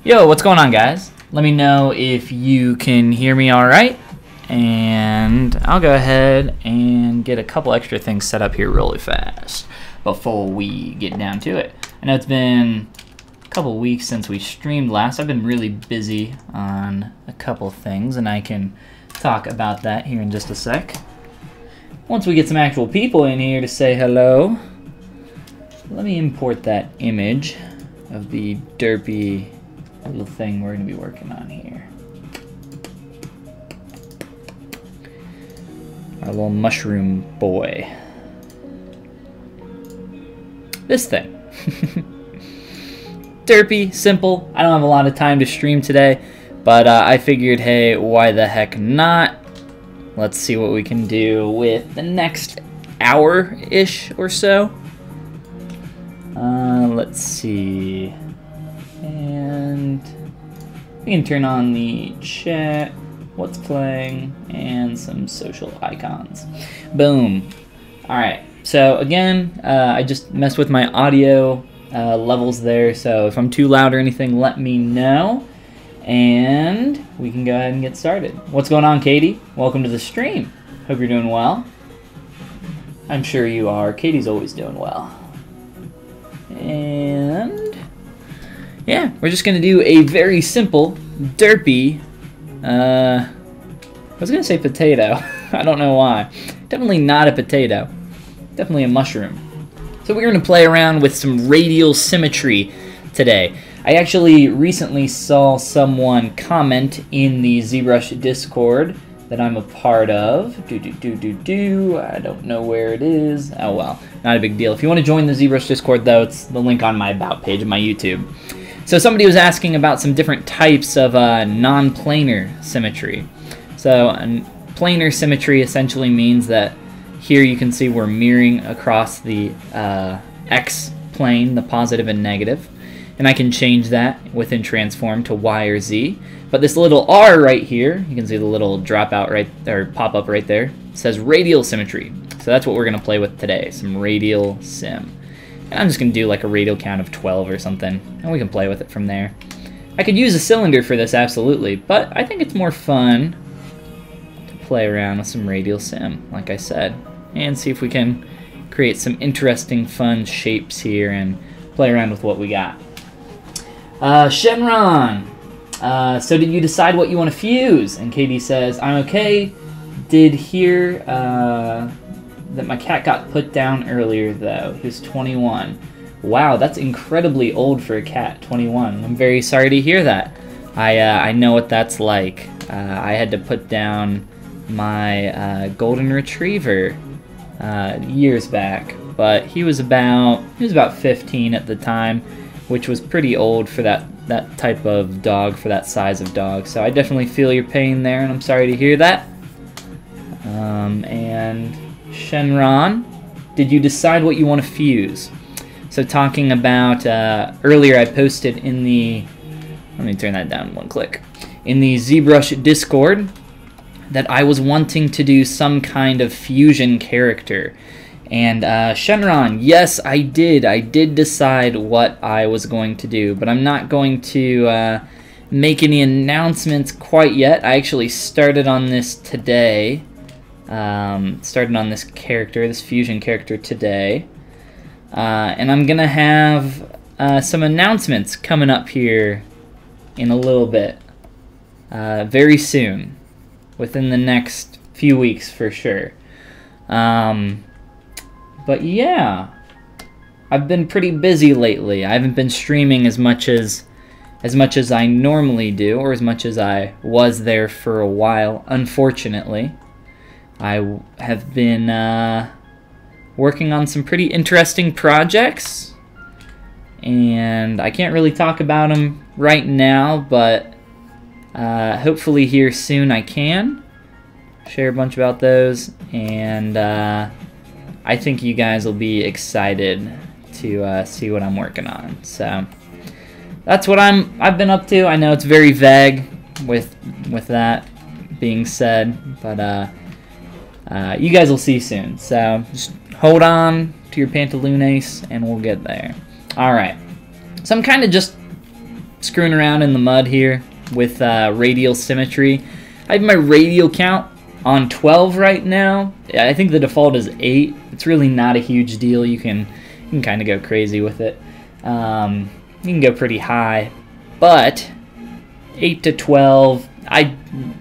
Yo, what's going on, guys? Let me know if you can hear me all right, and I'll go ahead and get a couple extra things set up here really fast before we get down to it. I know it's been a couple weeks since we streamed last. I've been really busy on a couple things, and I can talk about that here in just a sec. Once we get some actual people in here to say hello, let me import that image of the derpy little thing we're going to be working on here. Our little mushroom boy. This thing. Derpy, simple. I don't have a lot of time to stream today, but I figured, hey, why the heck not? Let's see what we can do with the next hour-ish or so. Let's see. And we can turn on the chat, what's playing, and some social icons. Boom. Alright, so again, I just messed with my audio levels there, so if I'm too loud or anything, let me know. And we can go ahead and get started. What's going on, Katie? Welcome to the stream. Hope you're doing well. I'm sure you are. Katie's always doing well. And yeah, we're just going to do a very simple, derpy, I was going to say potato. I don't know why. Definitely not a potato. Definitely a mushroom. So we're going to play around with some radial symmetry today. I actually recently saw someone comment in the ZBrush Discord that I'm a part of. I don't know where it is. Oh well, not a big deal. If you want to join the ZBrush Discord though, it's the link on my About page of my YouTube. So somebody was asking about some different types of non-planar symmetry. So planar symmetry essentially means that here you can see we're mirroring across the X plane, the positive and negative. And I can change that within transform to Y or Z. But this little R right here, you can see the little dropout right or pop up right there, says radial symmetry. So that's what we're going to play with today, some radial sim. And I'm just going to do like a radial count of 12 or something, and we can play with it from there. I could use a cylinder for this, absolutely, but I think it's more fun to play around with some radial sim, like I said, and see if we can create some interesting, fun shapes here and play around with what we got. Shenron, so did you decide what you want to fuse? And Katie says, I'm okay. Did hear that my cat got put down earlier, though. He was 21. Wow, that's incredibly old for a cat, 21. I'm very sorry to hear that. I know what that's like. I had to put down my golden retriever years back, but he was about 15 at the time, which was pretty old for that type of dog, for that size of dog. So I definitely feel your pain there, and I'm sorry to hear that. And Shenron, did you decide what you want to fuse? So talking about, earlier I posted in the, let me turn that down one click, in the ZBrush Discord that I was wanting to do some kind of fusion character. And Shenron, yes, I did decide what I was going to do, but I'm not going to make any announcements quite yet. I actually started on this today. Started on this character, this fusion character today. And I'm gonna have some announcements coming up here in a little bit. Very soon. Within the next few weeks for sure. But yeah, I've been pretty busy lately. I haven't been streaming as much as I normally do, or as much as I was there for a while, unfortunately. I have been working on some pretty interesting projects, and I can't really talk about them right now, but hopefully here soon I can share a bunch about those, and I think you guys will be excited to see what I'm working on. So that's what I've been up to. I know it's very vague with that being said, but you guys will see soon. So just hold on to your pantalones and we'll get there. All right. So I'm kind of just screwing around in the mud here with radial symmetry. I have my radial count on 12 right now. I think the default is 8. It's really not a huge deal. You can kind of go crazy with it. You can go pretty high, but 8 to 12, I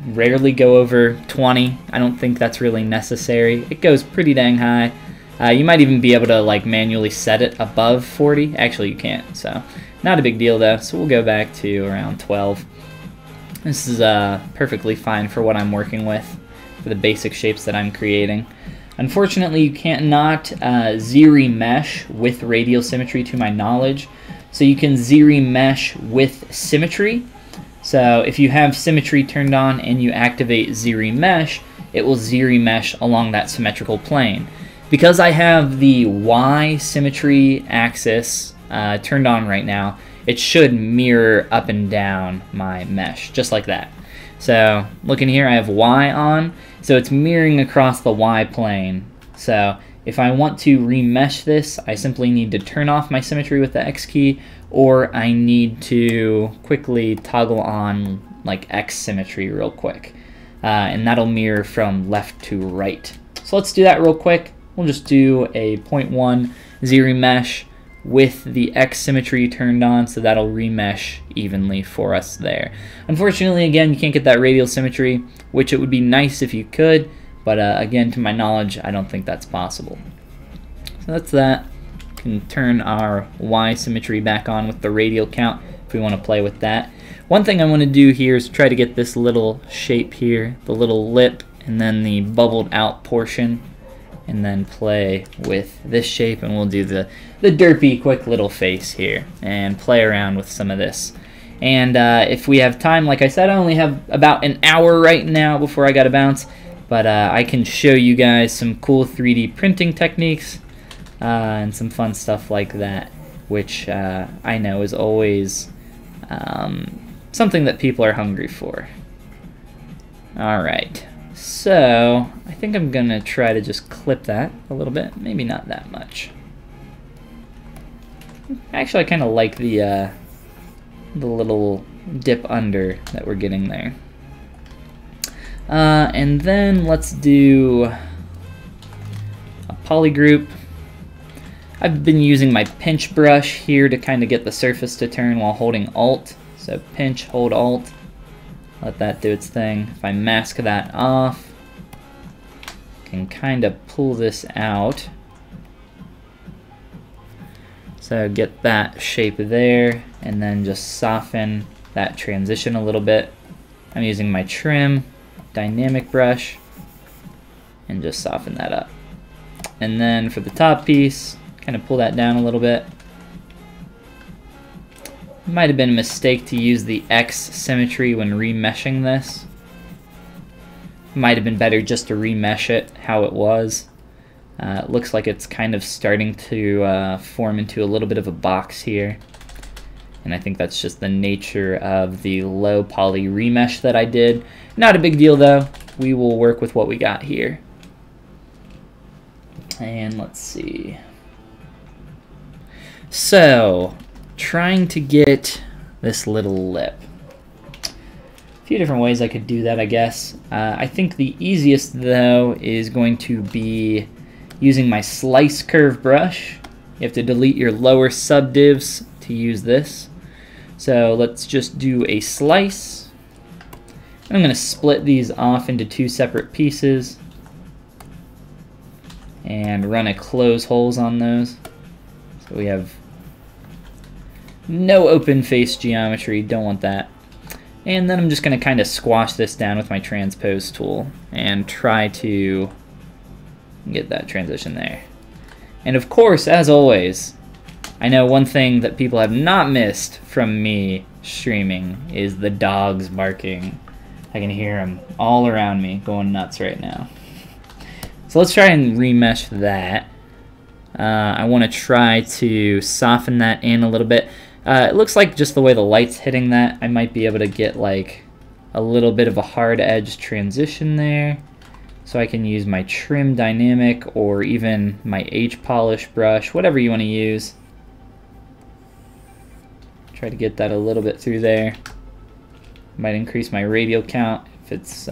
rarely go over 20. I don't think that's really necessary. It goes pretty dang high. You might even be able to like manually set it above 40. Actually, you can't, so not a big deal though. So we'll go back to around 12. This is perfectly fine for what I'm working with, for the basic shapes that I'm creating. Unfortunately, you can't not Z mesh with radial symmetry to my knowledge. So you can Z mesh with symmetry. So if you have symmetry turned on and you activate Z mesh, it will Z mesh along that symmetrical plane. Because I have the Y symmetry axis turned on right now, it should mirror up and down my mesh, just like that. So looking here, I have Y on, so it's mirroring across the Y plane. So if I want to remesh this, I simply need to turn off my symmetry with the X key, or I need to quickly toggle on like X symmetry real quick. And that'll mirror from left to right. So let's do that real quick. We'll just do a 0.1 Z mesh with the X symmetry turned on, so that'll remesh evenly for us there. Unfortunately, again, you can't get that radial symmetry, which it would be nice if you could, but again, to my knowledge, I don't think that's possible. So that's that. We can turn our Y symmetry back on with the radial count if we want to play with that. One thing I want to do here is try to get this little shape here, the little lip, and then the bubbled out portion, and then play with this shape, and we'll do the derpy quick little face here and play around with some of this. And if we have time, like I said, I only have about an hour right now before I gotta bounce, but I can show you guys some cool 3D printing techniques and some fun stuff like that, which I know is always something that people are hungry for. Alright, so I think I'm gonna try to just clip that a little bit, maybe not that much. Actually, I kind of like the little dip under that we're getting there. And then let's do a poly group. I've been using my pinch brush here to kind of get the surface to turn while holding Alt. So pinch, hold Alt, let that do its thing. If I mask that off, I can kind of pull this out. So get that shape there, and then just soften that transition a little bit. I'm using my trim dynamic brush and just soften that up. And then for the top piece, kind of pull that down a little bit. Might have been a mistake to use the X symmetry when remeshing this. Might have been better just to remesh it how it was. It looks like it's kind of starting to form into a little bit of a box here. And I think that's just the nature of the low poly remesh that I did. Not a big deal though. We will work with what we got here. And let's see. So, trying to get this little lip. A few different ways I could do that, I guess. I think the easiest though is going to be using my slice curve brush. You have to delete your lower subdivs to use this. So let's just do a slice. I'm going to split these off into two separate pieces and run a close holes on those. So we have no open face geometry, don't want that. And then I'm just going to kind of squash this down with my transpose tool and try to get that transition there. And of course, as always, I know one thing that people have not missed from me streaming is the dogs barking. I can hear them all around me going nuts right now. So let's try and remesh that. I want to try to soften that in a little bit. It looks like just the way the light's hitting that, I might be able to get like a little bit of a hard edge transition there. So I can use my trim dynamic or even my H polish brush, whatever you want to use. Try to get that a little bit through there. Might increase my radial count if it's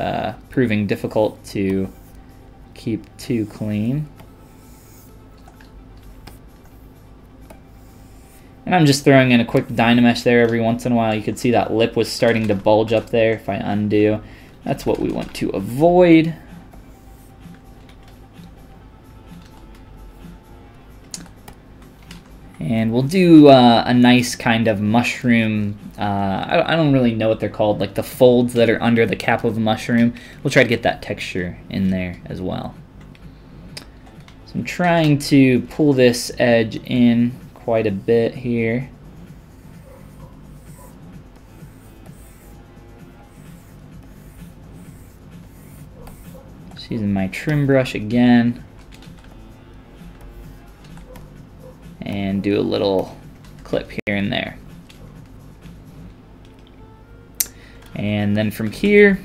proving difficult to keep too clean. And I'm just throwing in a quick Dynamesh there every once in a while. You could see that lip was starting to bulge up there. If I undo, that's what we want to avoid. And we'll do a nice kind of mushroom, I don't really know what they're called, like the folds that are under the cap of a mushroom. We'll try to get that texture in there as well. So I'm trying to pull this edge in quite a bit here. Just using my trim brush again. And do a little clip here and there. And then from here,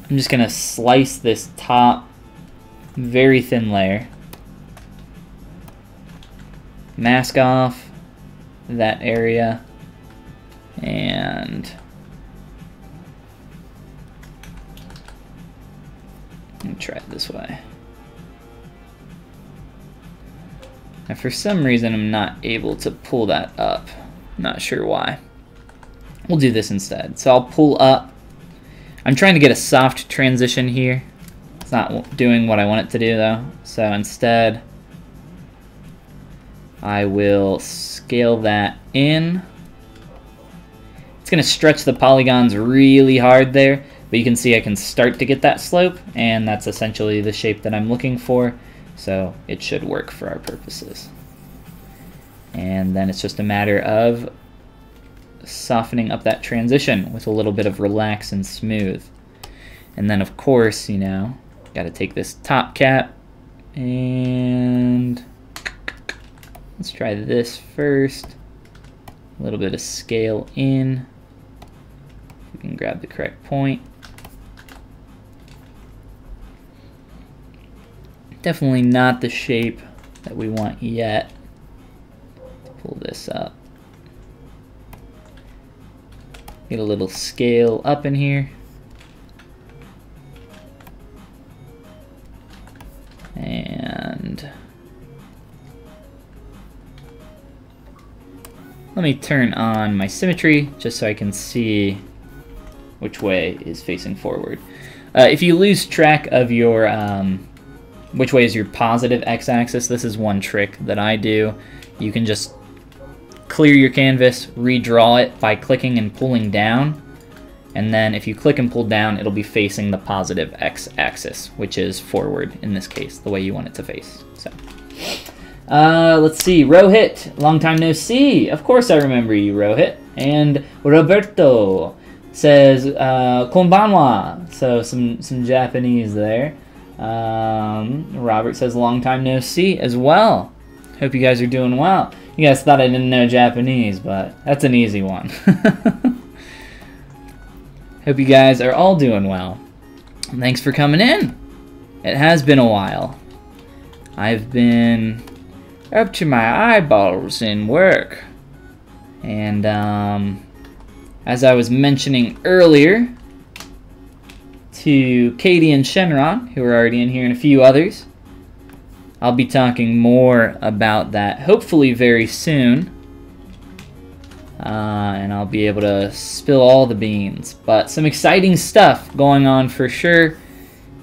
I'm just going to slice this top very thin layer. Mask off that area. And let me try it this way. Now for some reason I'm not able to pull that up. Not sure why. We'll do this instead. So I'll pull up. I'm trying to get a soft transition here. It's not doing what I want it to do though. So instead I will scale that in. It's going to stretch the polygons really hard there, but you can see I can start to get that slope, and that's essentially the shape that I'm looking for. So it should work for our purposes. And then it's just a matter of softening up that transition with a little bit of relax and smooth. And then of course, you know, got to take this top cap and let's try this first. A little bit of scale in. We can grab the correct point. Definitely not the shape that we want yet. Pull this up. Get a little scale up in here. And let me turn on my symmetry just so I can see which way is facing forward. If you lose track of your which way is your positive x-axis, this is one trick that I do. You can just clear your canvas, redraw it by clicking and pulling down, and then if you click and pull down, it'll be facing the positive x-axis, which is forward in this case, the way you want it to face. So, let's see, Rohit, long time no see. Of course I remember you, Rohit. And Roberto says, konbanwa, so some Japanese there. Robert says long time no see as well. Hope you guys are doing well. You guys thought I didn't know Japanese, but that's an easy one. Hope you guys are all doing well. Thanks for coming in. It has been a while. I've been up to my eyeballs in work. And as I was mentioning earlier, to Katie and Shenron, who are already in here, and a few others, I'll be talking more about that hopefully very soon. And I'll be able to spill all the beans. But some exciting stuff going on for sure.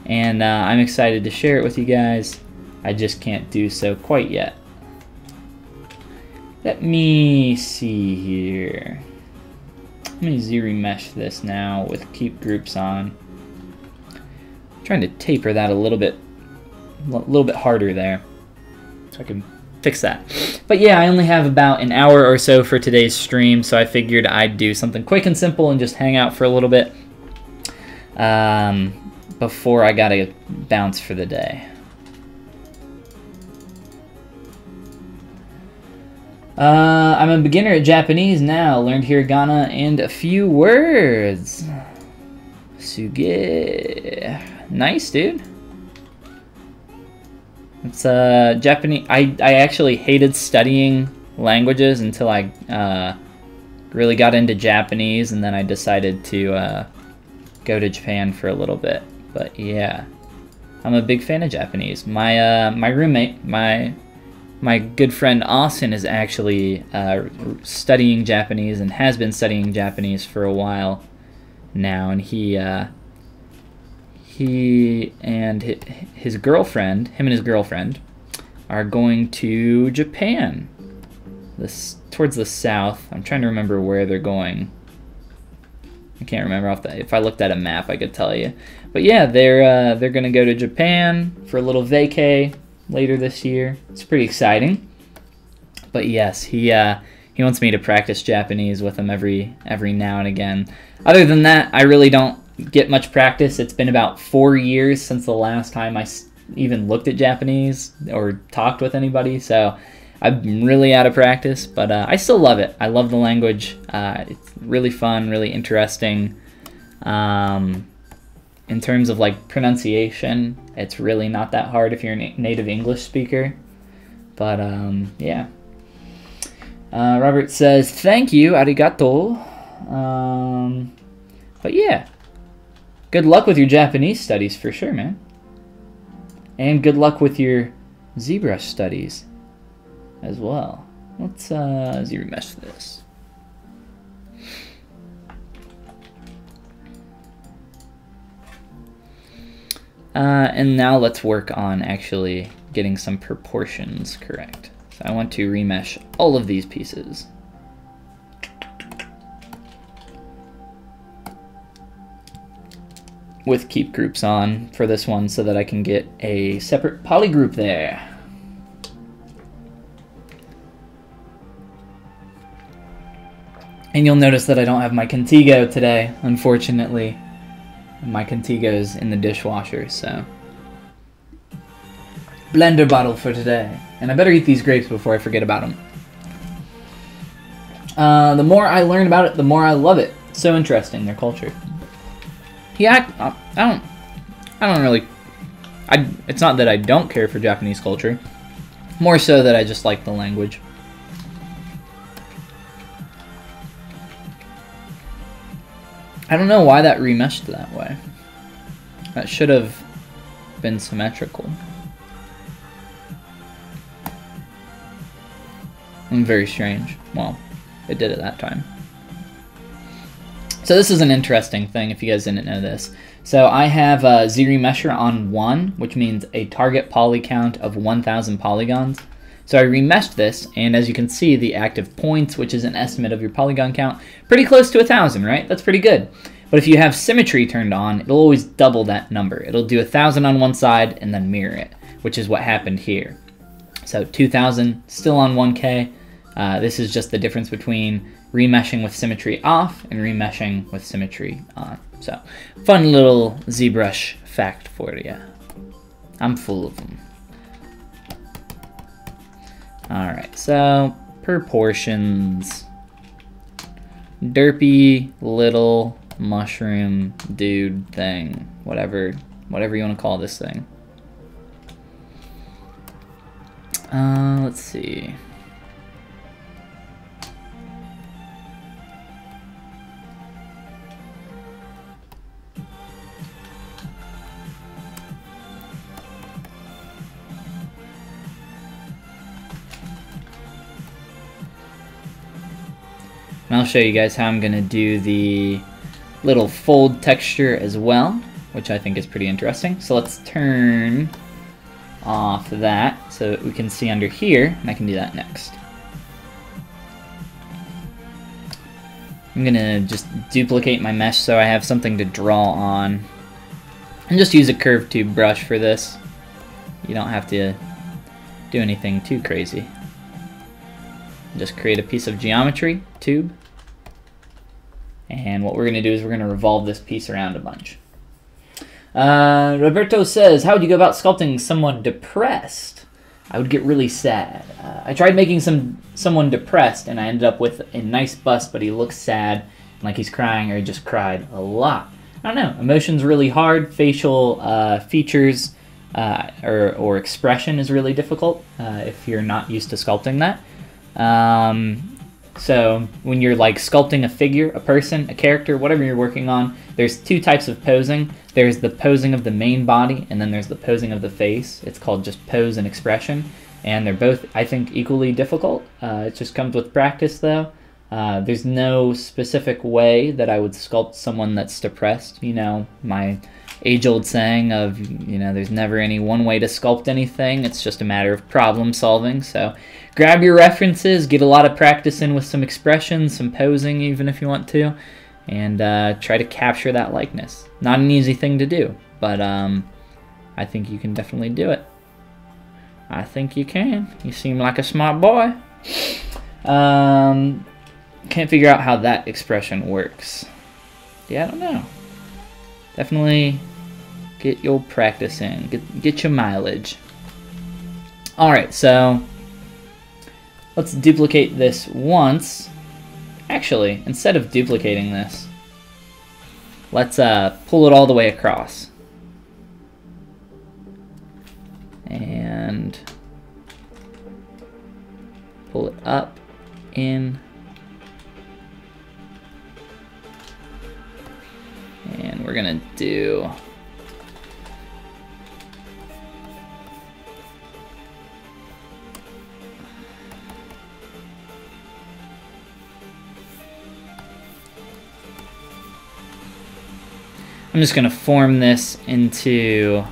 And I'm excited to share it with you guys. I just can't do so quite yet. Let me see here. Let me Z-remesh this now with keep groups on. Trying to taper that a little bit harder there, so I can fix that. But yeah, I only have about an hour or so for today's stream, so I figured I'd do something quick and simple and just hang out for a little bit before I gotta bounce for the day. I'm a beginner at Japanese now. Learned hiragana and a few words. Suge. Nice, dude. It's Japanese. I actually hated studying languages until I really got into Japanese, and then I decided to go to Japan for a little bit. But yeah, I'm a big fan of Japanese. My roommate, my good friend Austin, is actually studying Japanese and has been studying Japanese for a while now, and he and his girlfriend, him and his girlfriend, are going to Japan. Towards the south. I'm trying to remember where they're going. I can't remember if I looked at a map I could tell you. But yeah, they're gonna go to Japan for a little vacay later this year. It's pretty exciting. But yes, he wants me to practice Japanese with him every now and again. Other than that, I really don't get much practice. It's been about 4 years since the last time I even looked at Japanese or talked with anybody, so I'm really out of practice, but I still love it. I love the language. It's really fun, really interesting. In terms of like pronunciation, it's really not that hard if you're a native English speaker. But yeah. Robert says, thank you, arigato. But yeah, good luck with your Japanese studies for sure, man. And good luck with your ZBrush studies as well. Let's ZRemesh this. And now let's work on actually getting some proportions correct. So I want to remesh all of these pieces. With keep groups on for this one so that I can get a separate poly group there. And you'll notice that I don't have my Contigo today, unfortunately. My Contigo's in the dishwasher, so. Blender bottle for today. And I better eat these grapes before I forget about them. The more I learn about it, the more I love it. So interesting, their culture. Yeah, I don't really, it's not that I don't care for Japanese culture, more so that I just like the language. I don't know why that remeshed that way. That should have been symmetrical. Very strange. Well, it did it that time. So this is an interesting thing if you guys didn't know this. So I have a ZRemesher on 1, which means a target poly count of 1,000 polygons. So I remeshed this, and as you can see, the active points, which is an estimate of your polygon count, pretty close to 1,000, right? That's pretty good. But if you have symmetry turned on, it'll always double that number. It'll do 1,000 on one side and then mirror it, which is what happened here. So 2,000 still on 1K. This is just the difference between remeshing with symmetry off and remeshing with symmetry on. So, fun little ZBrush fact for you. I'm full of them. Alright, so proportions. Derpy little mushroom dude thing. Whatever you want to call this thing. Let's see. And I'll show you guys how I'm going to do the little fold texture as well, which I think is pretty interesting. So let's turn off that so that we can see under here, and I can do that next. I'm going to just duplicate my mesh so I have something to draw on. And just use a curved tube brush for this. You don't have to do anything too crazy. Just create a piece of geometry tube, and what we're going to do is we're going to revolve this piece around a bunch. Roberto says, how would you go about sculpting someone depressed? I would get really sad. I tried making someone depressed, and I ended up with a nice bust, but he looks sad, like he's crying, or he just cried a lot. I don't know. Emotion's really hard. Facial features or expression is really difficult if you're not used to sculpting that. So when you're like sculpting a figure, a person, a character, whatever you're working on, there's two types of posing. There's the posing of the main body, and then there's the posing of the face. It's called just pose and expression, and they're both, I think, equally difficult. It just comes with practice, though. There's no specific way that I would sculpt someone that's depressed. You know, my age-old saying of, you know, there's never any one way to sculpt anything. It's just a matter of problem solving. So grab your references, get a lot of practice in with some expressions, some posing even if you want to, and try to capture that likeness. Not an easy thing to do, but I think you can definitely do it. I think you can. You seem like a smart boy. Can't figure out how that expression works. Yeah, I don't know. Definitely get your practice in. Get your mileage. Alright, so let's duplicate this once. Actually, instead of duplicating this, let's pull it all the way across. And pull it up, in, and we're gonna do I'm just gonna form this into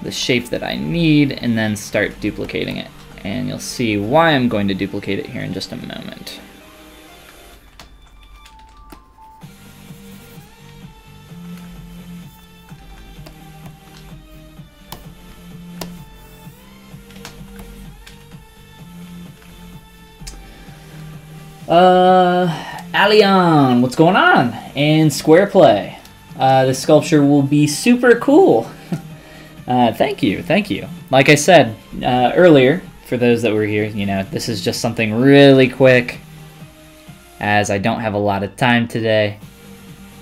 the shape that I need and then start duplicating it. And you'll see why I'm going to duplicate it here in just a moment. Alion, what's going on? And Square Play. This sculpture will be super cool. Thank you, thank you. Like I said earlier, for those that were here, you know, this is just something really quick, as I don't have a lot of time today.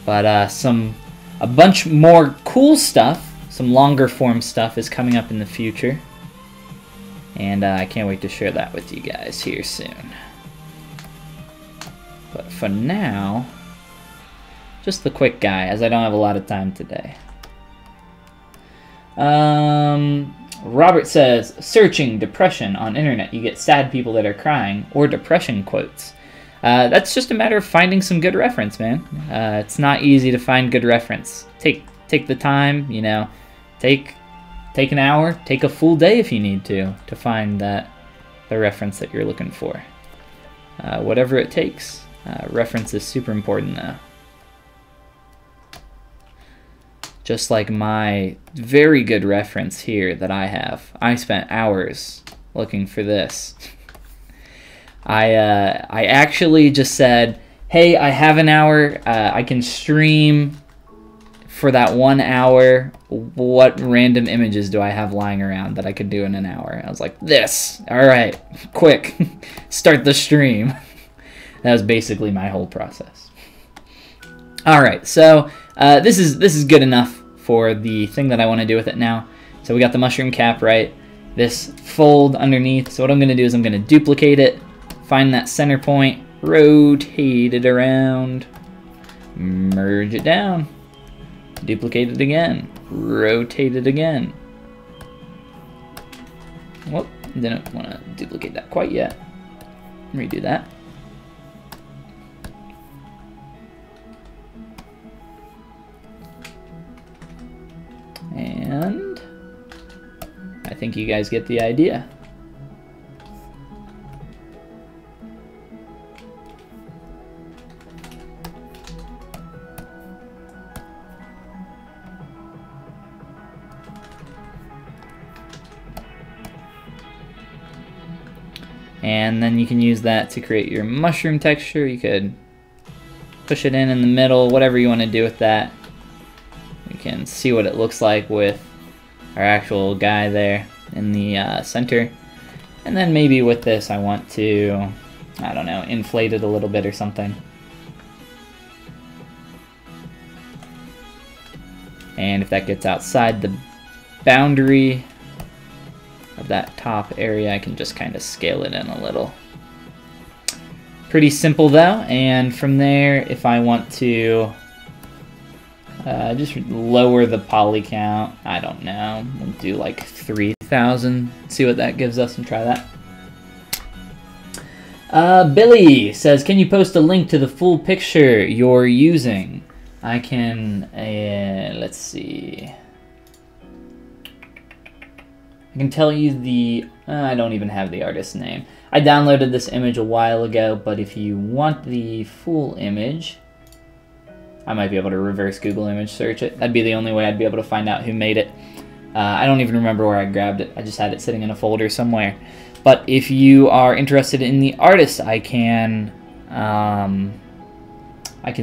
But a bunch more cool stuff, some longer form stuff is coming up in the future. And I can't wait to share that with you guys here soon. But for now, just the quick guy, as I don't have a lot of time today. Robert says, searching depression on internet, you get sad people that are crying, or depression quotes. That's just a matter of finding some good reference, man. It's not easy to find good reference. Take the time, you know, take an hour, take a full day if you need to find the reference that you're looking for. Whatever it takes. Reference is super important though. Just like my very good reference here that I have. I spent hours looking for this. I actually just said, hey, I have an hour, I can stream for that 1 hour. What random images do I have lying around that I could do in an hour? I was like, this! Alright, quick, start the stream. That was basically my whole process. Alright, so this is good enough for the thing that I want to do with it now. So we got the mushroom cap, right? This fold underneath. So what I'm going to do is I'm going to duplicate it, find that center point, rotate it around, merge it down, duplicate it again, rotate it again. Whoop, didn't want to duplicate that quite yet. Redo that. And I think you guys get the idea. And then you can use that to create your mushroom texture. You could push it in the middle, whatever you want to do with that. You can see what it looks like with our actual guy there in the center. And then maybe with this I want to, I don't know, inflate it a little bit or something. And if that gets outside the boundary, of that top area, I can just kind of scale it in a little. Pretty simple though, and from there, if I want to just lower the poly count, I don't know, we'll do like 3,000, see what that gives us and try that. Billy says, can you post a link to the full picture you're using? I can, let's see. I can tell you the, I don't even have the artist's name. I downloaded this image a while ago, but if you want the full image, I might be able to reverse Google image search it. That'd be the only way I'd be able to find out who made it. I don't even remember where I grabbed it. I just had it sitting in a folder somewhere. But if you are interested in the artist, I can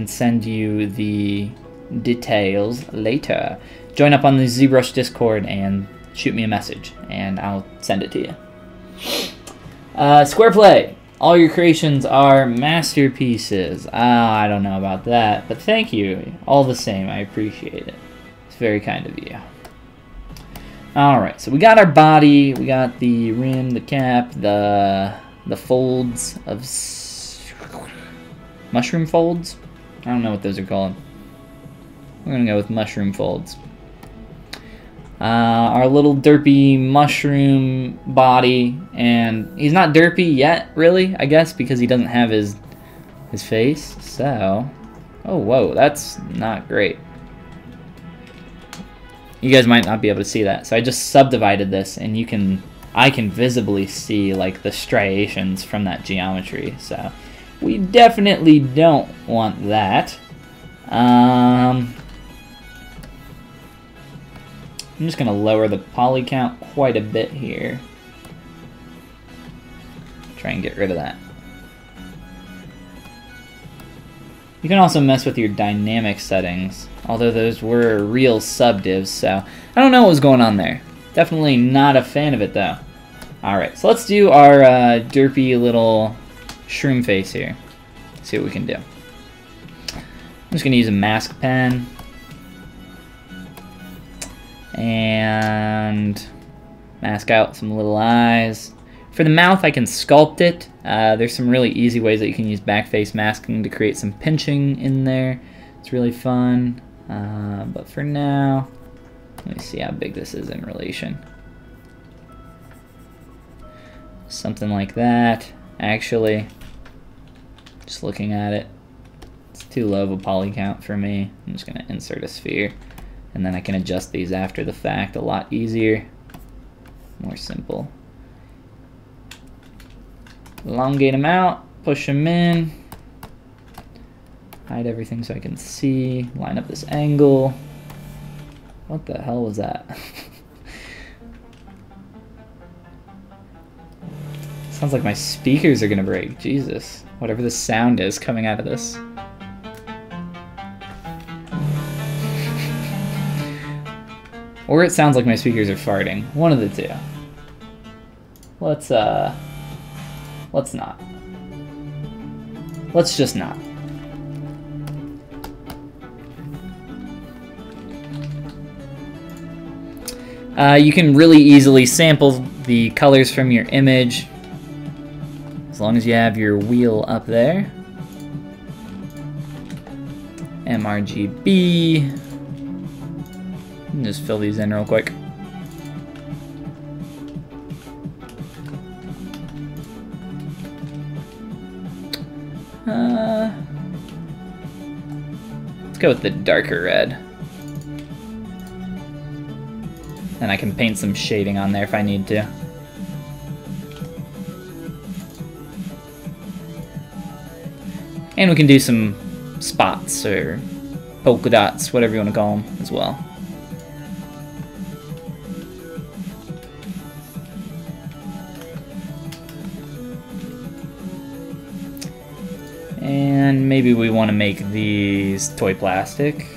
send you the details later. Join up on the ZBrush Discord and shoot me a message, and I'll send it to you. Square Play. All your creations are masterpieces. I don't know about that, but thank you. All the same, I appreciate it. It's very kind of you. Alright, so we got our body, we got the rim, the cap, the folds of... mushroom folds? I don't know what those are called. We're gonna go with mushroom folds. Our little derpy mushroom body, and he's not derpy yet, really, I guess, because he doesn't have his face, so... Oh, whoa, that's not great. You guys might not be able to see that, so I just subdivided this, and I can visibly see, like, the striations from that geometry, so... We definitely don't want that. I'm just going to lower the poly count quite a bit here. Try and get rid of that. You can also mess with your dynamic settings, although those were real subdivs, so I don't know what was going on there. Definitely not a fan of it, though. Alright, so let's do our derpy little shroom face here. See what we can do. I'm just going to use a mask pen. And mask out some little eyes. For the mouth, I can sculpt it. There's some really easy ways that you can use backface masking to create some pinching in there. It's really fun. But for now, let me see how big this is in relation. Something like that. Actually, just looking at it, it's too low of a poly count for me. I'm just going to insert a sphere. And then I can adjust these after the fact a lot easier. More simple. Elongate them out, push them in. Hide everything so I can see. Line up this angle. What the hell was that? Sounds like my speakers are gonna break. Jesus. Whatever the sound is coming out of this. Or it sounds like my speakers are farting. One of the two. Let's not. Let's just not. You can really easily sample the colors from your image as long as you have your wheel up there. MRGB. Just fill these in real quick. Let's go with the darker red. And I can paint some shading on there if I need to. And we can do some spots or polka dots, whatever you want to call them, as well. And maybe we want to make these toy plastic.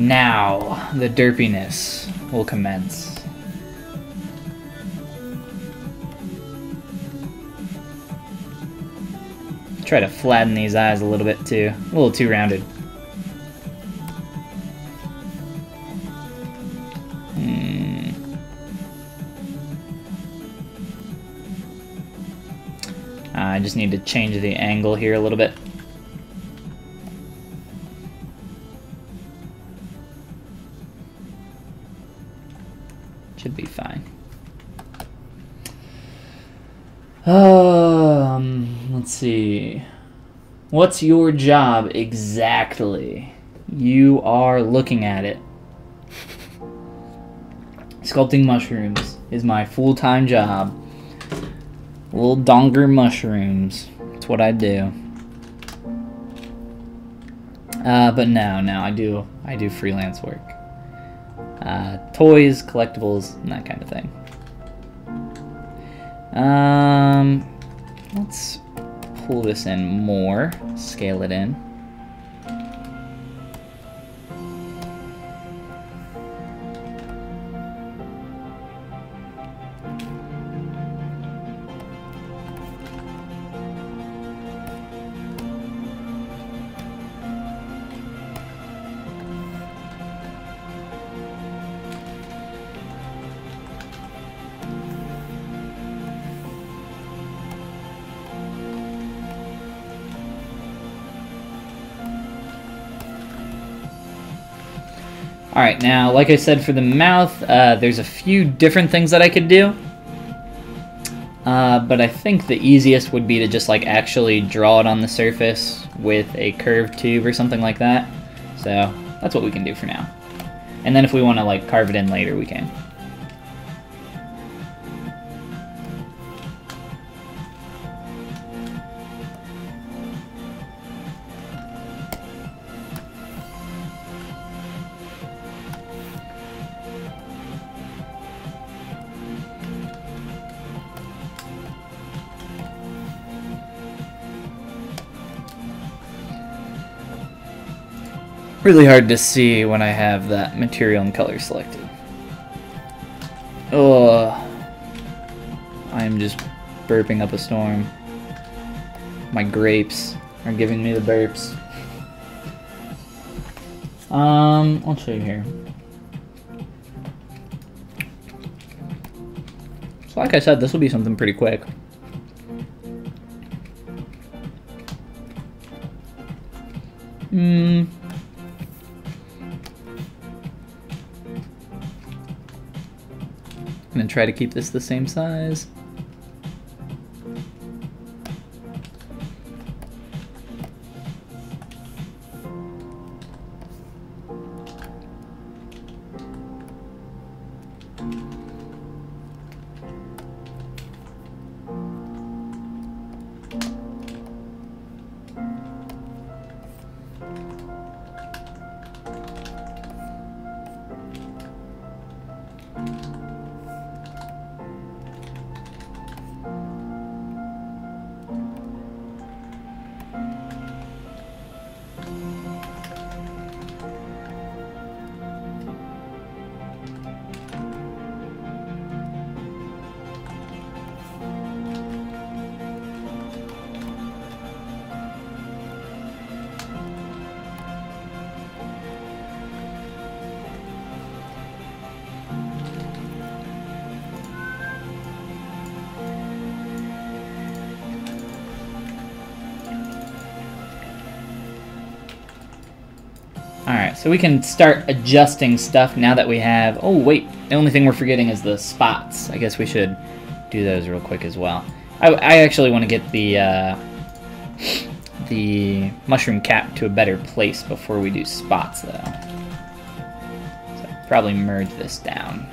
Now, the derpiness will commence. Try to flatten these eyes a little bit too. A little too rounded. I just need to change the angle here a little bit. Should be fine. Let's see. What's your job exactly? You are looking at it. Sculpting mushrooms is my full-time job. Little donger mushrooms. That's what I do. But no, I do freelance work. Toys, collectibles, and that kind of thing. Let's pull this in more, scale it in. Alright, now, like I said, for the mouth, there's a few different things that I could do. But I think the easiest would be to just, like, actually draw it on the surface with a curved tube or something like that. So, that's what we can do for now. And then if we want to, like, carve it in later, we can. Really hard to see when I have that material and color selected. Oh, I am just burping up a storm. My grapes are giving me the burps. I'll show you here. So like I said, this will be something pretty quick. I'm gonna try to keep this the same size. Alright, so we can start adjusting stuff now that we have... Oh, wait. The only thing we're forgetting is the spots. I guess we should do those real quick as well. I actually want to get the mushroom cap to a better place before we do spots, though. So I'll probably merge this down.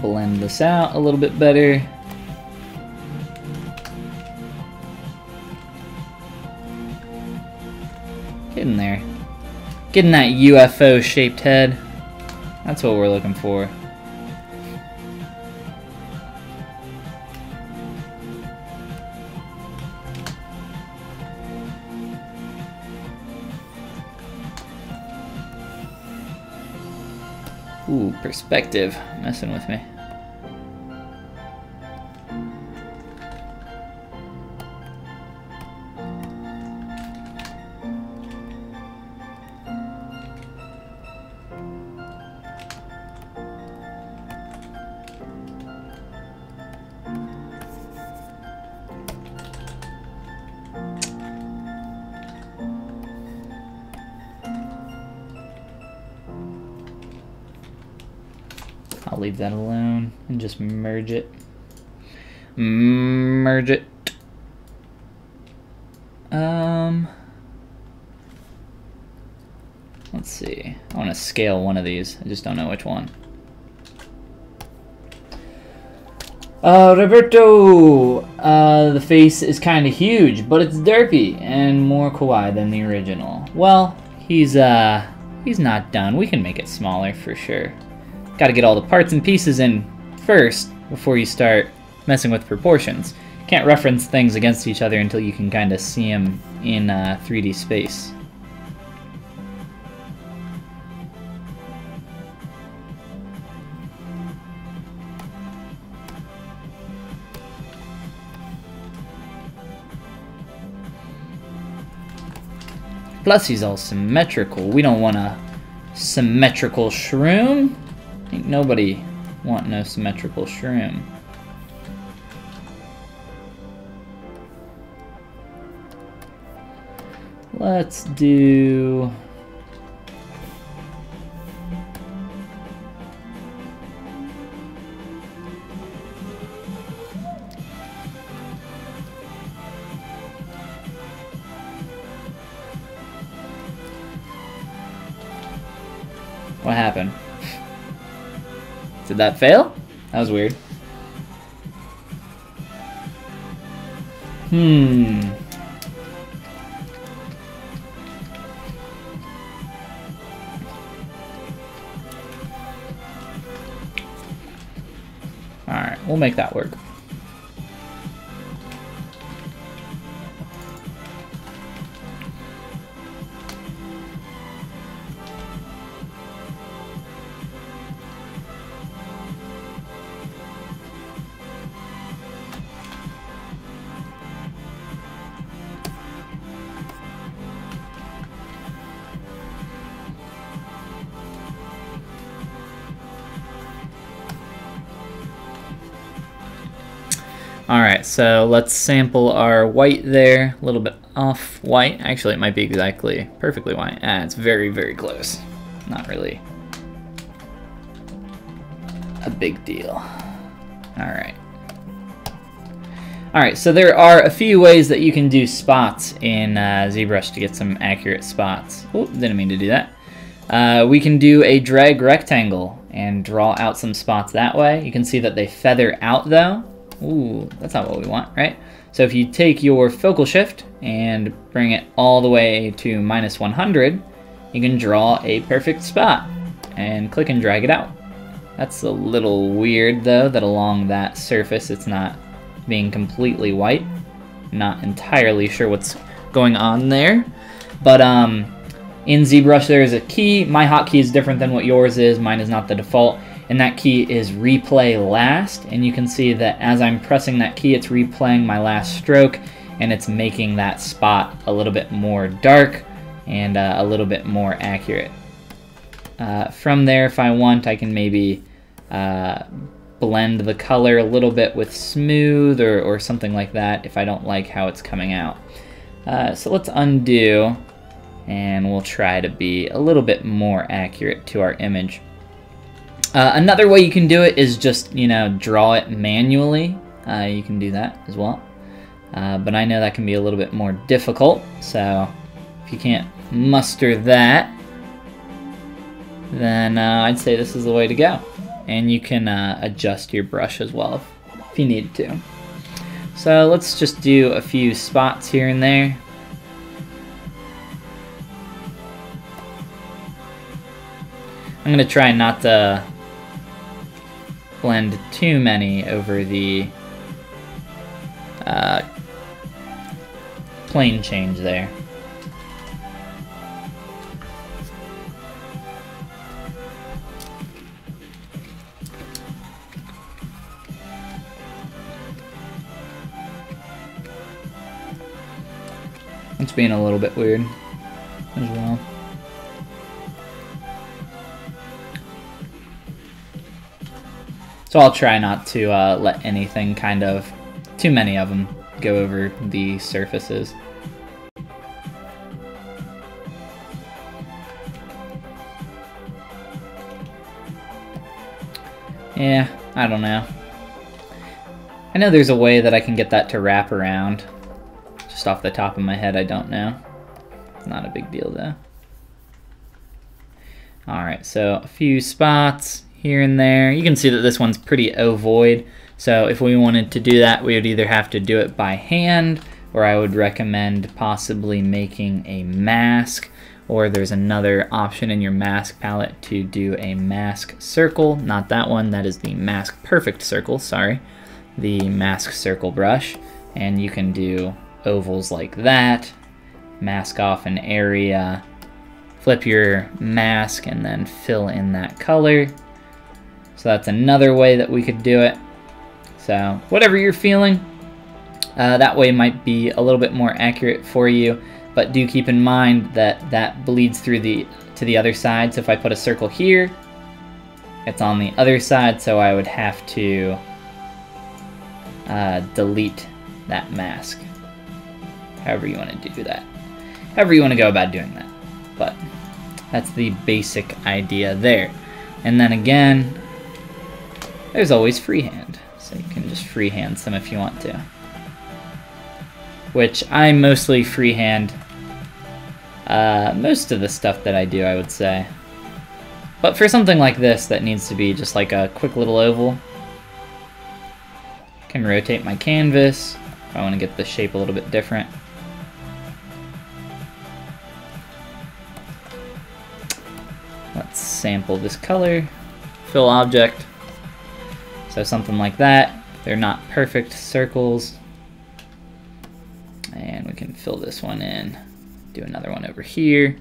Blend this out a little bit better. Get in there. Getting that UFO shaped head. That's what we're looking for. Ooh, perspective, messing with me. I'll leave that alone and just merge it. Merge it. Let's see. I want to scale one of these. I just don't know which one. Roberto! The face is kind of huge, but it's derpy and more kawaii than the original. Well, he's not done. We can make it smaller for sure. Got to get all the parts and pieces in first before you start messing with proportions. Can't reference things against each other until you can kind of see them in 3D space. Plus he's all symmetrical. We don't want a symmetrical shroom. Ain't nobody want no symmetrical shroom. Let's do... What happened? Did that fail? That was weird. Alright, we'll make that work. Alright, so let's sample our white there, a little bit off white. Actually, it might be exactly perfectly white. Ah, it's very, very close. Not really a big deal. Alright. Alright, so there are a few ways that you can do spots in ZBrush to get some accurate spots. Oh, didn't mean to do that. We can do a drag rectangle and draw out some spots that way. You can see that they feather out though. Ooh, that's not what we want, right? So if you take your focal shift and bring it all the way to -100, you can draw a perfect spot and click and drag it out. That's a little weird though, that along that surface it's not being completely white. Not entirely sure what's going on there. But in ZBrush there is a key. My hotkey is different than what yours is. Mine is not the default. And that key is replay last, and you can see that as I'm pressing that key, it's replaying my last stroke, and it's making that spot a little bit more dark and a little bit more accurate. From there, if I want, I can maybe blend the color a little bit with smooth or something like that if I don't like how it's coming out. So let's undo, and we'll try to be a little bit more accurate to our image. Another way you can do it is just, you know, draw it manually. You can do that as well. But I know that can be a little bit more difficult, so if you can't muster that, then I'd say this is the way to go. And you can adjust your brush as well if you need to. So let's just do a few spots here and there. I'm going to try not to blend too many over the plane change there. It's being a little bit weird as well. So I'll try not to let anything too many of them go over the surfaces. Yeah, I don't know. I know there's a way that I can get that to wrap around. Just off the top of my head, I don't know. Not a big deal though. Alright, so a few spots here and there. You can see that this one's pretty ovoid. So if we wanted to do that, we would either have to do it by hand, or I would recommend possibly making a mask, or there's another option in your mask palette to do a mask circle. Not that one, that is the mask perfect circle, sorry. The mask circle brush. And you can do ovals like that, mask off an area, flip your mask, and then fill in that color. So that's another way that we could do it. So whatever you're feeling, that way might be a little bit more accurate for you, but do keep in mind that that bleeds through to the other side. So if I put a circle here, it's on the other side, so I would have to delete that mask. However you want to do that. However you want to go about doing that. But that's the basic idea there. And then again, there's always freehand. So you can just freehand some if you want to. Which I mostly freehand most of the stuff that I do, I would say. But for something like this that needs to be just like a quick little oval, I can rotate my canvas if I want to get the shape a little bit different. Let's sample this color, fill object. So something like that. They're not perfect circles. And we can fill this one in, do another one over here.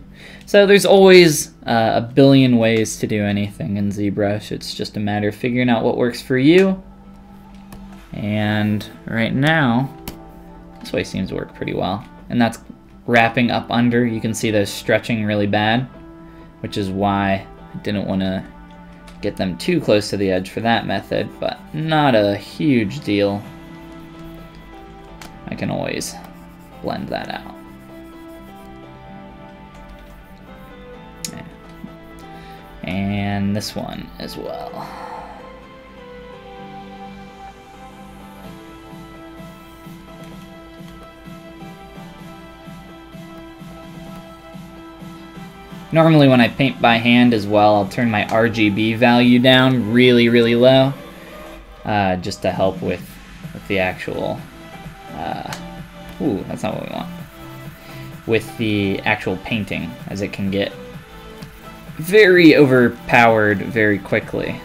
So there's always a billion ways to do anything in ZBrush. It's just a matter of figuring out what works for you. And right now, this way seems to work pretty well. And that's wrapping up under. You can see those stretching really bad, which is why I didn't want to get them too close to the edge for that method, but not a huge deal. I can always blend that out. Yeah. And this one as well. Normally when I paint by hand as well, I'll turn my RGB value down really, really low, just to help with the actual, ooh, that's not what we want, with the actual painting, as it can get very overpowered very quickly.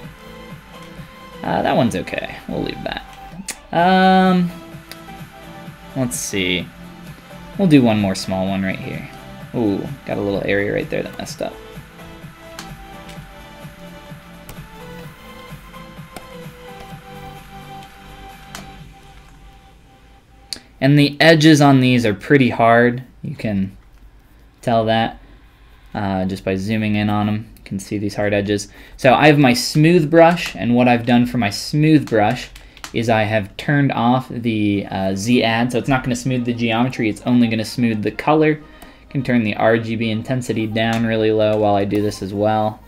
That one's okay, we'll leave that. Let's see, we'll do one more small one right here. Ooh, got a little area right there that messed up. And the edges on these are pretty hard. You can tell that just by zooming in on them. You can see these hard edges. So I have my smooth brush, and what I've done for my smooth brush is I have turned off the Z-add, so it's not going to smooth the geometry, it's only going to smooth the color. Can turn the RGB intensity down really low while I do this as well,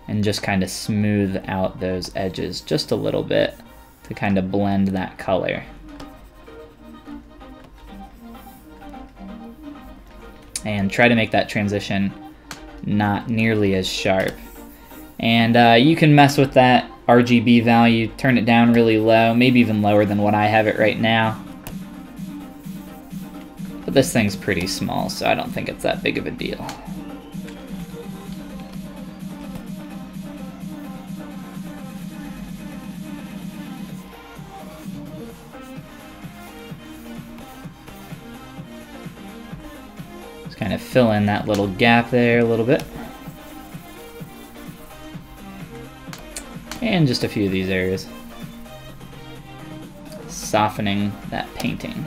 and just kind of smooth out those edges just a little bit to kind of blend that color. And try to make that transition not nearly as sharp. And you can mess with that RGB value, turn it down really low, maybe even lower than what I have it right now. But this thing's pretty small, so I don't think it's that big of a deal. Just kind of fill in that little gap there a little bit. And just a few of these areas. Softening that painting.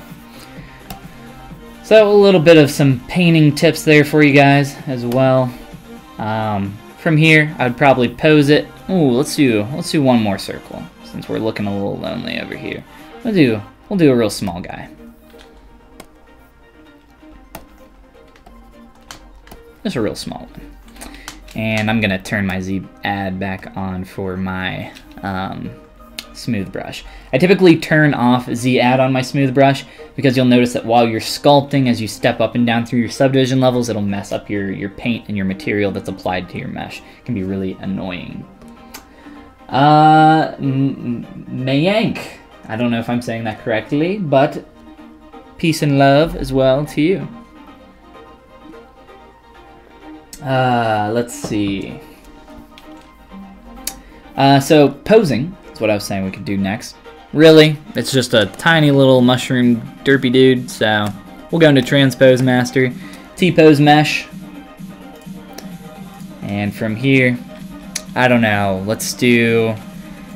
So a little bit of some painting tips there for you guys as well. From here, I would probably pose it. Ooh, let's do one more circle since we're looking a little lonely over here. We'll do a real small guy. Just a real small one. And I'm gonna turn my Z add back on for my smooth brush. I typically turn off Z add on my smooth brush because you'll notice that while you're sculpting, as you step up and down through your subdivision levels, it'll mess up your paint and your material that's applied to your mesh. It can be really annoying. Mayank. I don't know if I'm saying that correctly, but peace and love as well to you. Let's see. So posing is what I was saying we could do next. Really, it's just a tiny little mushroom derpy dude, so we'll go into Transpose Master, T-Pose Mesh, and from here, I don't know, let's do,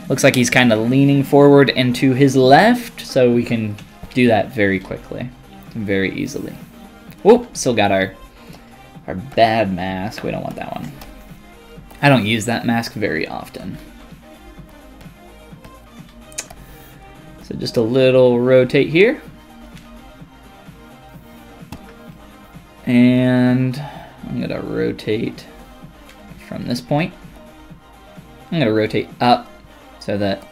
looks like he's kind of leaning forward and to his left, so we can do that very quickly, very easily. Whoop, still got our bad mask. We don't want that one. I don't use that mask very often. So just a little rotate here. And I'm gonna rotate from this point. I'm gonna rotate up so that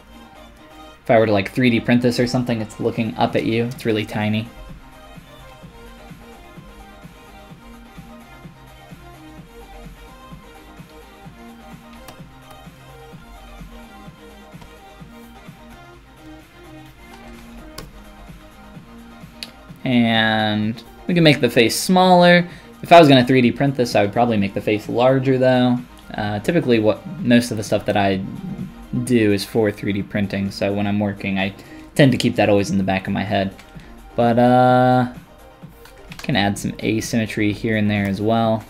if I were to like 3D print this or something, it's looking up at you. It's really tiny. And we can make the face smaller. If I was going to 3D print this, I would probably make the face larger though. Typically most of the stuff that I do is for 3D printing, so when I'm working I tend to keep that always in the back of my head. But can add some asymmetry here and there as well.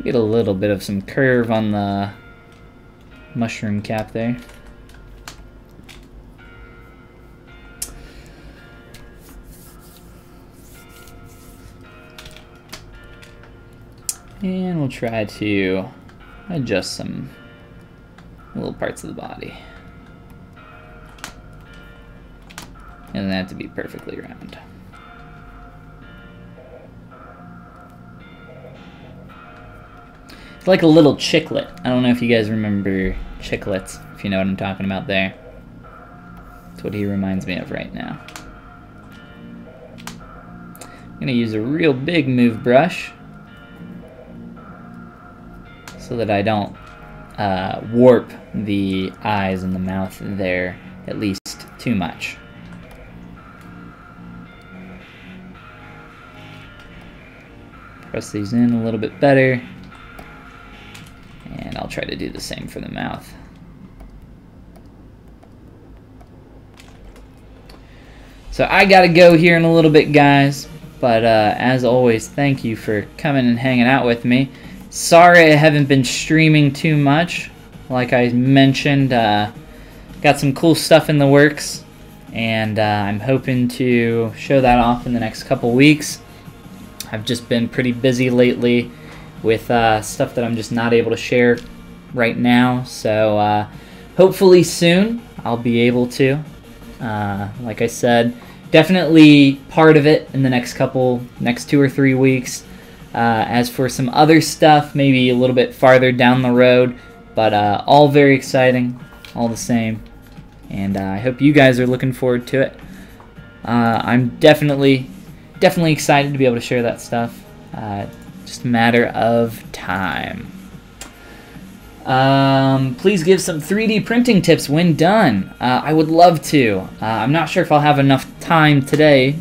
Get a little bit of some curve on the mushroom cap there. And we'll try to adjust some little parts of the body. And that to be perfectly round. It's like a little chiclet. I don't know if you guys remember chiclets, if you know what I'm talking about there. That's what he reminds me of right now. I'm gonna use a real big move brush so that I don't warp the eyes and the mouth there at least too much. Press these in a little bit better. And I'll try to do the same for the mouth. So I gotta go here in a little bit, guys. But as always, thank you for coming and hanging out with me. Sorry I haven't been streaming too much. Like I mentioned, got some cool stuff in the works. And I'm hoping to show that off in the next couple weeks. I've just been pretty busy lately with stuff that I'm just not able to share right now, so hopefully soon I'll be able to. Like I said, definitely part of it in the next 2 or 3 weeks. As for some other stuff, maybe a little bit farther down the road, but all very exciting, all the same, and I hope you guys are looking forward to it. I'm definitely excited to be able to share that stuff. Just a matter of time. Please give some 3D printing tips when done. I would love to. I'm not sure if I'll have enough time today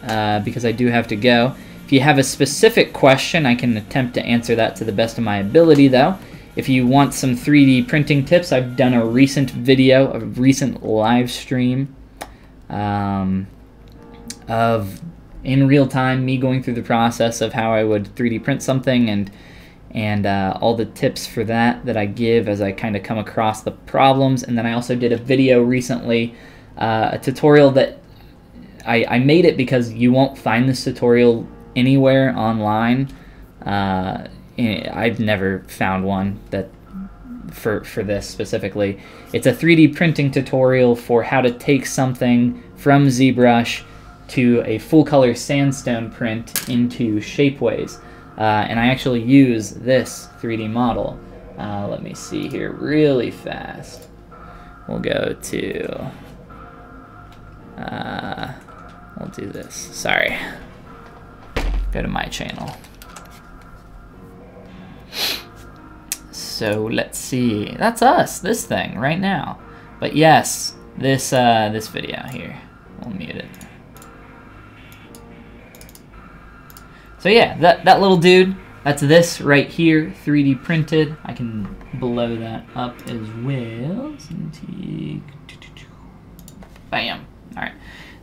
because I do have to go. If you have a specific question, I can attempt to answer that to the best of my ability, though. If you want some 3D printing tips, I've done a recent video, a recent live stream of, in real time, me going through the process of how I would 3D print something and all the tips for that I give as I kind of come across the problems. And then I also did a video recently, a tutorial that I made it because you won't find this tutorial anywhere online. I've never found one that for this specifically. It's a 3D printing tutorial for how to take something from ZBrush to a full color sandstone print into Shapeways. And I actually use this 3D model. Let me see here really fast. We'll go to, we'll do this, sorry. Go to my channel. So let's see, that's us, this thing right now. But yes, this video here, we'll mute it. So yeah, that little dude, that's this right here, 3D printed. I can blow that up as well. Bam, all right,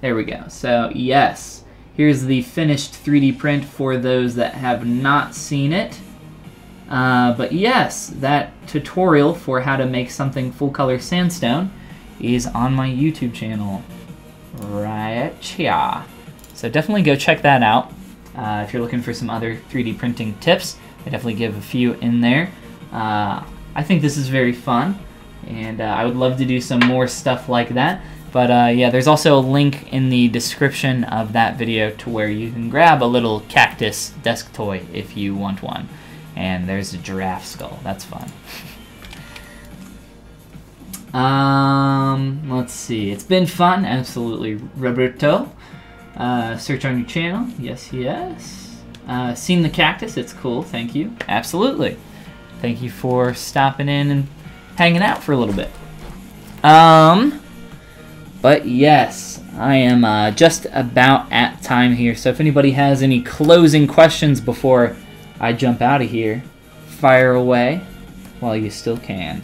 there we go. So yes, here's the finished 3D print for those that have not seen it. But yes, that tutorial for how to make something full color sandstone is on my YouTube channel right here. So definitely go check that out. If you're looking for some other 3D printing tips, I definitely give a few in there. I think this is very fun, and I would love to do some more stuff like that. But yeah, there's also a link in the description of that video to where you can grab a little cactus desk toy if you want one. And there's a giraffe skull. That's fun. Let's see. It's been fun, absolutely, Roberto. Search on your channel. Yes, yes. Seen the cactus. It's cool. Thank you. Absolutely. Thank you for stopping in and hanging out for a little bit. But yes, I am just about at time here. So if anybody has any closing questions before I jump out of here, fire away while you still can.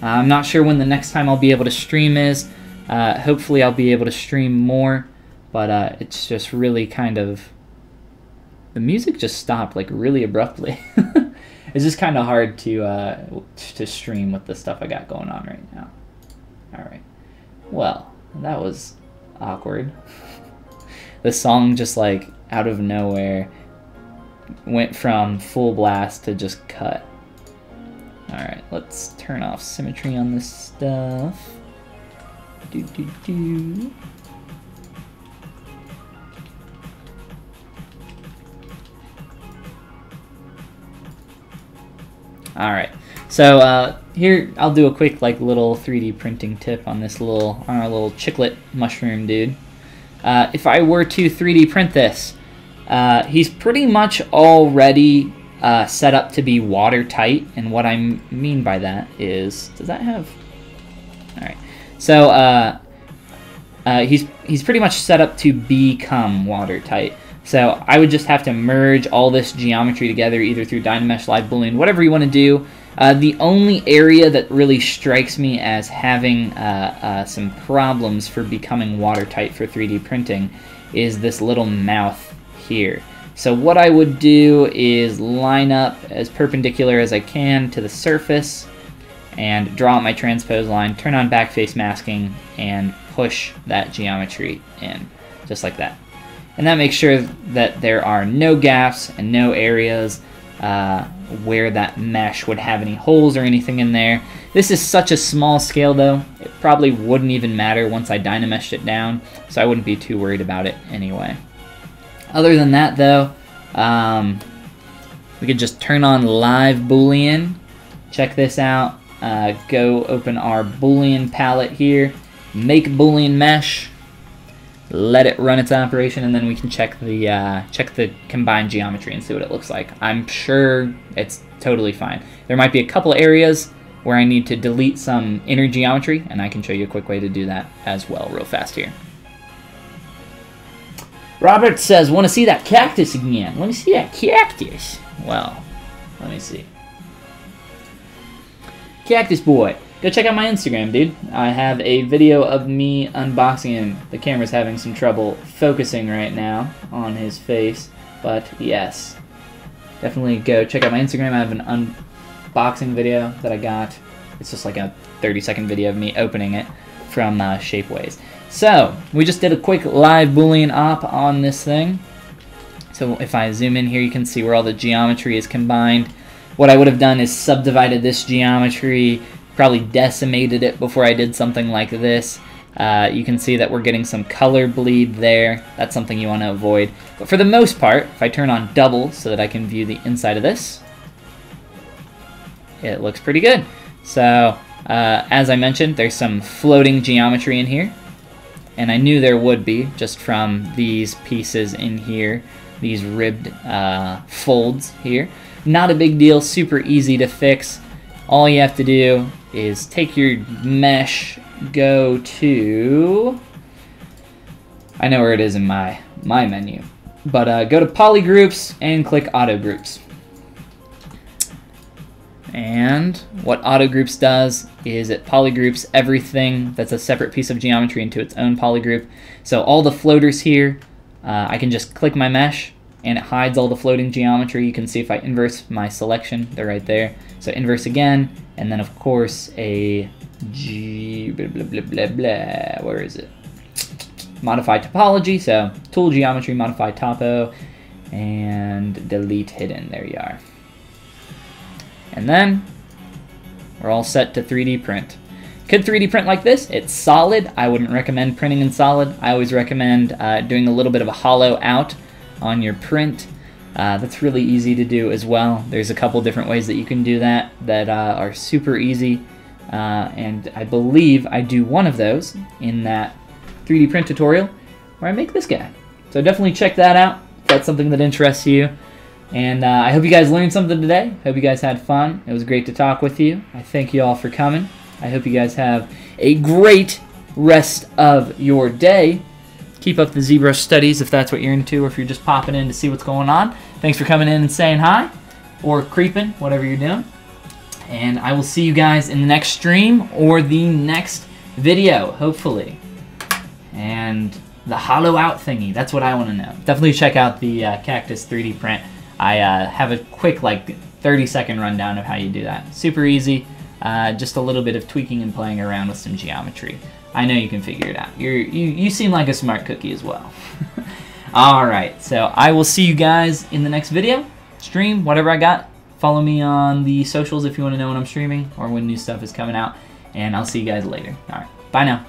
I'm not sure when the next time I'll be able to stream is. Hopefully I'll be able to stream more, but it's just really kind of... The music just stopped like really abruptly. It's just kind of hard to stream with the stuff I got going on right now. Alright. Well, that was awkward. The song just like out of nowhere went from full blast to just cut. Alright, let's turn off symmetry on this stuff. Alright, so here I'll do a quick like little 3D printing tip on this little, on our little chiclet mushroom dude. If I were to 3D print this, he's pretty much already set up to be watertight, and what I mean by that is, does that have... Alright, so he's pretty much set up to become watertight. So I would just have to merge all this geometry together either through Dynamesh, Live Boolean, whatever you want to do. The only area that really strikes me as having some problems for becoming watertight for 3D printing is this little mouth here. So what I would do is line up as perpendicular as I can to the surface and draw out my transpose line, turn on backface masking, and push that geometry in, just like that. And that makes sure that there are no gaps and no areas where that mesh would have any holes or anything in there. This is such a small scale though, it probably wouldn't even matter once I Dynameshed it down, so I wouldn't be too worried about it anyway. Other than that though, we could just turn on Live Boolean. Check this out. Go open our Boolean palette here, make Boolean mesh, let it run its operation, and then we can check the combined geometry and see what it looks like. I'm sure it's totally fine. There might be a couple areas where I need to delete some inner geometry, and I can show you a quick way to do that as well real fast here. Robert says, want to see that cactus again. Let me see that cactus. Well, let me see. Cactus boy. Go check out my Instagram, dude. I have a video of me unboxing him. The camera's having some trouble focusing right now on his face. But yes, definitely go check out my Instagram. I have an unboxing video that I got. It's just like a 30-second video of me opening it from Shapeways. So, we just did a quick live Boolean op on this thing. So if I zoom in here, you can see where all the geometry is combined. What I would have done is subdivided this geometry, probably decimated it before I did something like this. You can see that we're getting some color bleed there. That's something you want to avoid. But for the most part, if I turn on double so that I can view the inside of this, it looks pretty good. So, as I mentioned, there's some floating geometry in here. And I knew there would be, just from these pieces in here, these ribbed folds here. Not a big deal, super easy to fix. All you have to do is take your mesh, go to... I know where it is in my menu. But go to Polygroups and click Auto Groups. And what Auto Groups does is it polygroups everything that's a separate piece of geometry into its own polygroup. So all the floaters here, I can just click my mesh and it hides all the floating geometry. You can see if I inverse my selection, they're right there. So inverse again, and then of course a where is it? Modify topology, so tool geometry, modify topo, and delete hidden, there you are. And then we're all set to 3D print. Could 3D print like this? It's solid. I wouldn't recommend printing in solid. I always recommend doing a little bit of a hollow out on your print. That's really easy to do as well. There's a couple different ways that you can do that are super easy. And I believe I do one of those in that 3D print tutorial where I make this guy. So definitely check that out if that's something that interests you. And I hope you guys learned something today. Hope you guys had fun. It was great to talk with you. I thank you all for coming. I hope you guys have a great rest of your day. Keep up the ZBrush studies if that's what you're into, or if you're just popping in to see what's going on. Thanks for coming in and saying hi, or creeping, whatever you're doing. And I will see you guys in the next stream or the next video, hopefully. And the hollow out thingy, that's what I want to know. Definitely check out the Cactus 3D print. I have a quick, like, 30-second rundown of how you do that. Super easy, just a little bit of tweaking and playing around with some geometry. I know you can figure it out. You seem like a smart cookie as well. Alright, so I will see you guys in the next video, stream, whatever I got. Follow me on the socials if you want to know when I'm streaming or when new stuff is coming out. And I'll see you guys later. Alright, bye now.